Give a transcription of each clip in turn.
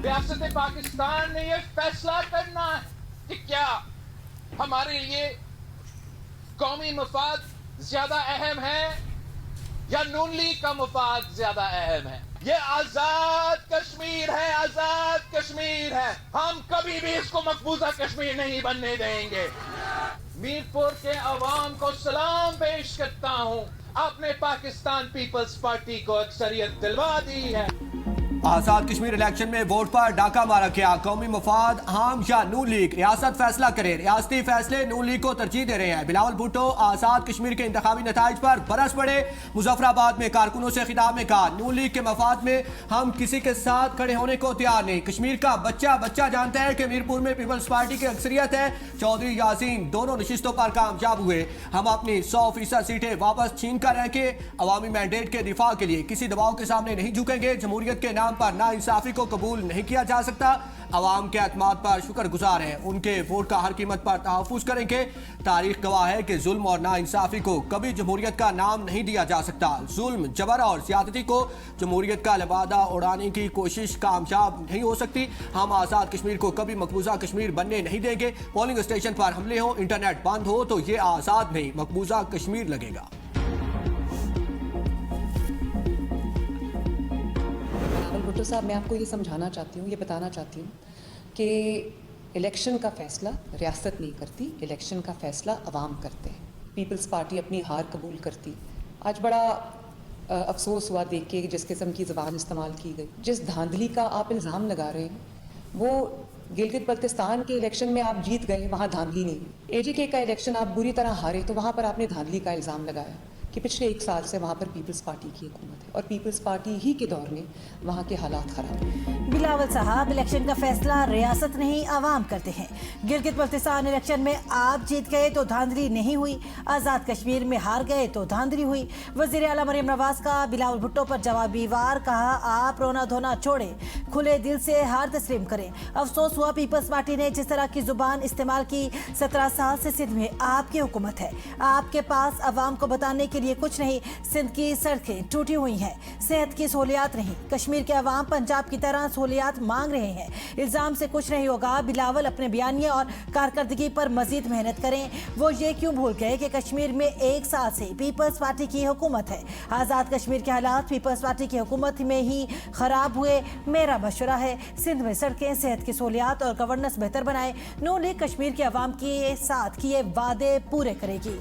रियासत पाकिस्तान ने यह फैसला करना है कि क्या हमारे लिए कौमी मफाद ज्यादा अहम है या नून लीग का मफाद ज्यादा अहम है। ये आजाद कश्मीर है, आजाद कश्मीर है। हम कभी भी इसको मकबूजा कश्मीर नहीं बनने देंगे। मीरपुर के अवाम को सलाम पेश करता हूं, आपने पाकिस्तान पीपल्स पार्टी को अक्सरियत दिलवा दी है। आजाद कश्मीर इलेक्शन में वोट पर डाका मारा गया। कौमी मफाद हम या नून लीग, रियासत फैसला करे। रियासती फैसले नून लीग को तरजीह दे रहे हैं। बिलावल भुट्टो आजाद कश्मीर के इंतखाबी नताइज पर बरस पड़े। मुजफ्फराबाद में कारकुनों से खिताब में कहा, नून लीग के मफाद में हम किसी के साथ खड़े होने को तैयार नहीं। कश्मीर का बच्चा बच्चा जानता है कि मीरपुर में पीपल्स पार्टी की अक्सरियत है। चौधरी यासीन दोनों नशिस्तों पर कामयाब हुए। हम अपनी 100% सीटें वापस छीन कर रह के अवामी मैंडेट के दिफा के लिए किसी दबाव के सामने नहीं झुकेंगे। जमहूरियत के नाम पर नाइंसाफी को कबूल नहीं किया जा सकता। अवाम के एतमाद पर शुक्रगुजार हैं, उनके वोट का हर कीमत पर तहफ़्फ़ुज़ करेंगे। तारीख गवाह है कि जुल्म और नाइंसाफी को कभी जमहूरियत का नाम नहीं दिया जा सकता। जुल्म, जबर और ज़्यादती को जमहूरियत का लिबादा उड़ाने की कोशिश कामयाब नहीं हो सकती। हम आज़ाद कश्मीर को कभी मकबूजा कश्मीर बनने नहीं देंगे। पोलिंग स्टेशन पर हमले हो, इंटरनेट बंद हो तो ये आज़ाद नहीं मकबूजा कश्मीर लगेगा। भुट्टो साहब, मैं आपको ये समझाना चाहती हूँ, ये बताना चाहती हूँ कि इलेक्शन का फ़ैसला रियासत नहीं करती, इलेक्शन का फ़ैसला अवाम करते हैं। पीपल्स पार्टी अपनी हार कबूल करती। आज बड़ा अफसोस हुआ देख के जिस किस्म की ज़बान इस्तेमाल की गई, जिस धांधली का आप इल्ज़ाम लगा रहे हैं, वो गिलगित बल्तिस्तान के इलेक्शन में आप जीत गए, वहाँ धांधली नहीं हुई। AJK का इलेक्शन आप बुरी तरह हारे तो वहाँ पर आपने धांधली का इल्ज़ाम लगाया कि पिछले 1 साल से वहाँ पर पीपल्स पार्टी की हुकूमत है और पीपल्स पार्टी ही के दौर में वहाँ के हालात ख़राब हैं। बिलावल साहब, इलेक्शन का फैसला रियासत नहीं अवाम करते हैं। गिलगित बल्तिस्तान इलेक्शन में आप जीत गए तो धांधली नहीं हुई, आज़ाद कश्मीर में हार गए तो धांधली हुई। वज़ीर आला मरियम नवाज का बिलावल भुट्टो पर जवाबी वार, कहा आप रोना धोना छोड़े, खुले दिल से हार तस्लीम करें। अफसोस हुआ पीपल्स पार्टी ने जिस तरह की जुबान इस्तेमाल की। 17 साल से सिंध में आपकी हुकूमत है, आपके पास अवाम को बताने के लिए कुछ नहीं। सिंध की सड़कें टूटी हुई हैं, सेहत की सहूलियात नहीं। कश्मीर के अवाम पंजाब की तरह सहूलियात मांग रहे हैं। इल्जाम से कुछ नहीं होगा। बिलावल अपने बयानिए और कारकर्दगी पर मजीद मेहनत करें। वो ये क्यों भूल गए कि कश्मीर में 1 साल से पीपल्स पार्टी की हुकूमत है। आज़ाद कश्मीर के हालात पीपल्स पार्टी की हुकूमत में ही खराब हुए। मेरा मशवरा है, सिंध में सड़कें, सेहत की सहूलियात और गवर्नेंस बेहतर बनाए। नून लीग कश्मीर के अवाम के साथ किए वादे पूरे करेगी।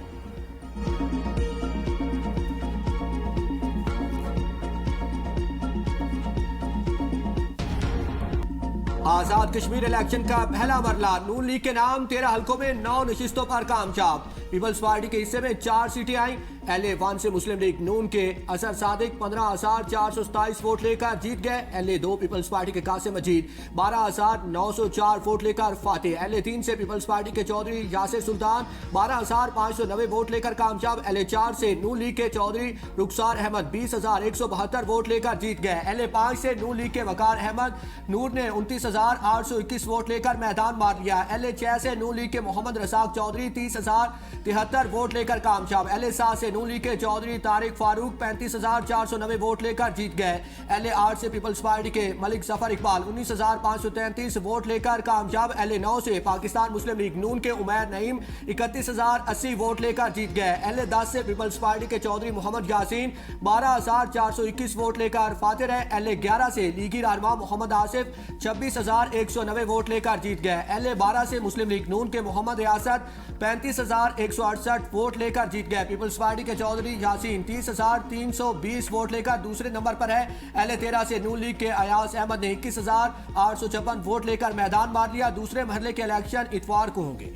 आजाद कश्मीर इलेक्शन का पहला मरला, नून लीग के नाम 13 हलकों में 9 नशिस्तों पर कामयाब। पीपल्स पार्टी के हिस्से में 4 सीटें आई। LA1 से मुस्लिम लीग नून के असर सादिक 15,427 वोट लेकर जीत गए। LA2 पीपल्स पार्टी के कासिम मजीद 12,904 वोट लेकर फातेह। LA3 से पीपल्स पार्टी के चौधरी यासिर सुल्तान 12,590 वोट लेकर कामयाब। LA4 से नून लीग के चौधरी रुखसार अहमद 20,172 वोट लेकर जीत गए। LA5 से नून लीग के वकार अहमद नूर ने 29,821 वोट लेकर मैदान मार लिया। LA6 से नून लीग के मोहम्मद रसाक चौधरी 30,073 वोट लेकर कामयाब। LA7 से नून लीग के चौधरी तारिक फारूक 35,490 वोट लेकर जीत गए। LA8 से पीपल्स पार्टी के मलिक जफर इकबाल 19,533 वोट लेकर कामयाब। LA9 से पाकिस्तान मुस्लिम लीग नून के उमैर नईम 31,080 वोट लेकर जीत गए। LA10 से पीपल्स पार्टी के चौधरी मोहम्मद यासीन 12,421 वोट लेकर फातेह रहे। LA11 से लीगी रहनुमा मोहम्मद आसिफ 26,190 वोट लेकर जीत गए। LA12 से मुस्लिम लीग नून के मोहम्मद रियासत 35,168 वोट लेकर जीत गए। पीपल्स पार्टी के चौधरी यासीन 30,320 वोट लेकर दूसरे नंबर पर है। LA13 से नून लीग के अयास अहमद ने 21,856 वोट लेकर मैदान मार लिया। दूसरे मरहले के इलेक्शन इतवार को होंगे।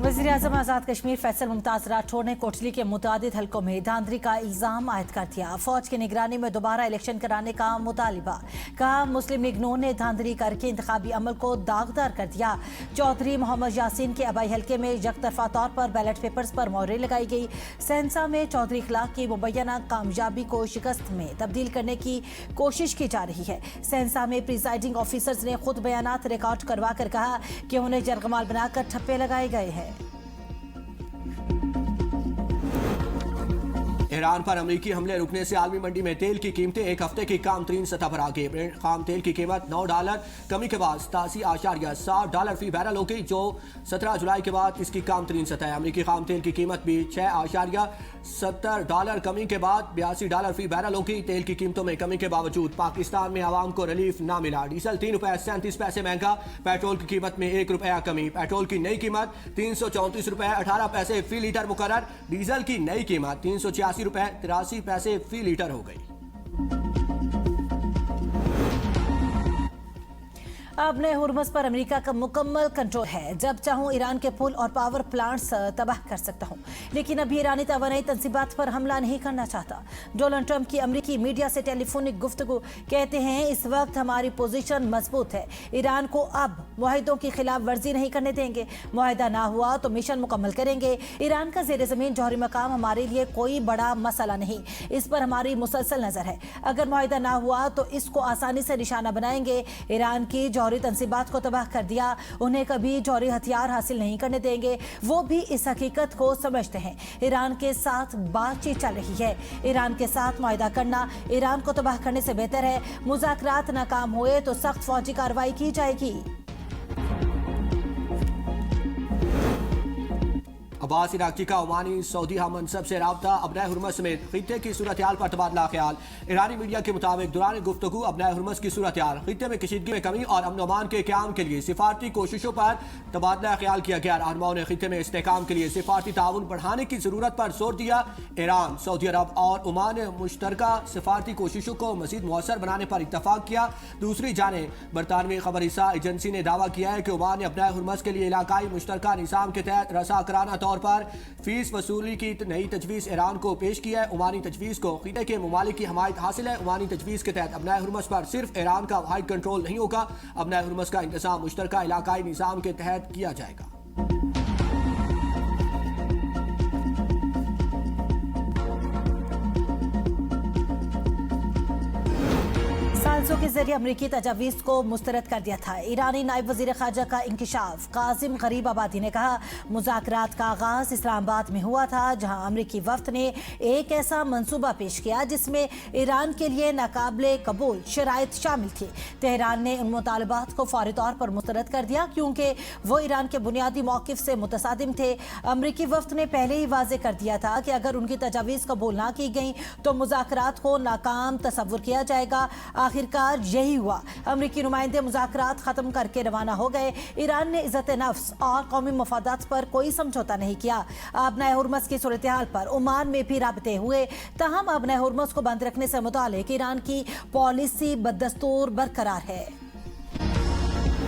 वज़ीर-ए-आज़म आज़ाद कश्मीर फैसल मुमताज़ राठौर ने कोटली के मुतादिद हलकों में धांधली का इल्ज़ाम आयद कर दिया। फौज की निगरानी में दोबारा इलेक्शन कराने का मुतालिबा। कहा मुस्लिम लीग नून ने धांधली करके इंतखाबी अमल को दागदार कर दिया। चौधरी मोहम्मद यासीन के आबाई हल्के में यकतरफा तौर पर बैलेट पेपर्स पर मोहरें लगाई गई। सेंसा में चौधरी इखलाक की मुबैना कामयाबी को शिकस्त में तब्दील करने की कोशिश की जा रही है। सेंसा में प्रिजाइडिंग ऑफिसर्स ने खुद बयानात रिकॉर्ड करवा कर कहा कि उन्हें जरगमाल बनाकर ठप्पे लगाए गए हैं। ईरान पर अमेरिकी हमले रुकने से आलमी मंडी में तेल की कीमतें एक हफ्ते की कम तरीन सतह पर आ गई। ब्रेंट खाम तेल की कीमत $9 कमी के बाद $87.60 फी बैरल हो गई, जो 17 जुलाई के बाद इसकी कम तरीन सतह है। अमेरिकी खाम तेल की कीमत भी $6.70 कमी के बाद $82 फी बैरल हो गई। तेल की कीमतों में कमी के बावजूद पाकिस्तान में आवाम को रिलीफ ना मिला। डीजल ₹3.37 महंगा, पेट्रोल की कीमत में ₹1 कमी। पेट्रोल की नई कीमत ₹334.18 फी लीटर मुकर्रर। डीजल की नई कीमत ₹386.83 फी लीटर हो गई। अब नए हुर्मुज़ पर अमेरिका का मुकम्मल कंट्रोल है। जब चाहूं ईरान के पुल और पावर प्लांट्स तबाह कर सकता हूं, लेकिन अभी ईरानी तवानाई तंसीबात पर हमला नहीं करना चाहता। डोनाल्ड ट्रंप की अमेरिकी मीडिया से टेलीफोनिक गुफ्तगू, कहते हैं इस वक्त हमारी पोजीशन मजबूत है, ईरान को अब मुआहिदों की खिलाफ वर्जी नहीं करने देंगे। मुआहिदा ना हुआ तो मिशन मुकम्मल करेंगे। ईरान का ज़ेर ज़मीन जौहरी मकाम हमारे लिए कोई बड़ा मसला नहीं, इस पर हमारी मुसलसल नजर है। अगर मुआहिदा ना हुआ तो इसको आसानी से निशाना बनाएंगे। ईरान की जौहरी तंसीबात को तबाह कर दिया, उन्हें कभी जौहरी हथियार हासिल नहीं करने देंगे। वो भी इस हकीकत को समझते हैं। ईरान के साथ बातचीत चल रही है। ईरान के साथ मुआहिदा करना ईरान को तबाह करने से बेहतर है। मुज़ाकरात नाकाम हुए तो सख्त फौजी कार्रवाई की जाएगी। अब्बास इराकी का ओमानी सऊदी हमनसब से राब्ता। अबनाए हुर्मुज़ समेत खित्ते की सूरत हाल पर तबादला ख्याल। ईरानी मीडिया के मुताबिक दौरान गुफ्तगू अबनाए हुर्मुज़ की सूरत हाल, खित्ते में कशीदगी में कमी और अमन अमान के क़याम के लिए सिफारती कोशिशों पर तबादला ख्याल किया गया। रहनुमाओं ने खित्ते में इस्तेहकाम के लिए सिफारती ताउन बढ़ाने की ज़रूरत पर जोर दिया। ईरान, सऊदी अरब और ओमान ने मुश्तरका सिफारती कोशिशों को मज़ीद मौसर बनाने पर इत्तफाक किया। दूसरी जानिब बरतानवी खबरसां एजेंसी ने दावा किया है कि ओमान ने अबनाए हुर्मुज़ के लिए इलाकाई मुश्तरका निज़ाम के तहत रसाकराना तौर पर फीस वसूली की नई तजवीज़ ईरान को पेश की है। ओमानी तजवीज़ को खित्ते के ममालिक की हमायत हासिल है। ओमानी तजवीज़ के तहत अबनाए हुर्मुज़ पर सिर्फ ईरान का वाहिद कंट्रोल नहीं होगा। अबनाए हुर्मुज़ का इंतज़ाम मुश्तरका इलाकाई निज़ाम के तहत किया जाएगा। साल्सों के जरिए अमरीकी तजावीज़ को मुस्तरद कर दिया था। ईरानी नायब वज़ीर ख़ारजा का इंकिशाफ, कासिम गरीब आबादी ने कहा मुज़ाकरात का आगाज़ इस्लामाबाद में हुआ था, जहां अमरीकी वफ़द ने एक ऐसा मंसूबा पेश किया जिसमें ईरान के लिए नाकाबिले कबूल शराइत शामिल थी। तेहरान ने उन मुतालबात को फौरी तौर पर मुस्तरद कर दिया क्योंकि वो ईरान के बुनियादी मौक़िफ़ से मुतसादिम थे। अमरीकी वफ़द ने पहले ही वाज़े कर दिया था कि अगर उनकी तजावीज़ कबूल ना की गई तो मुज़ाकरात को नाकाम तस्वुर किया जाएगा। आखिरकार यही हुआ। अमरीकी नुमाइंदे मुज़ाकरात ख़त्म करके रवाना हो गए। ईरान ने इज़्ज़त नफ्स और कौमी मफादात पर कोई समझौता नहीं किया। अबनाए हुर्मुज़ की सूरत हाल पर ओमान में भी राबते हुए, तहम अबनाए हुर्मुज़ को बंद रखने से मुतालिक ईरान की पॉलिसी बदस्तूर बरकरार है।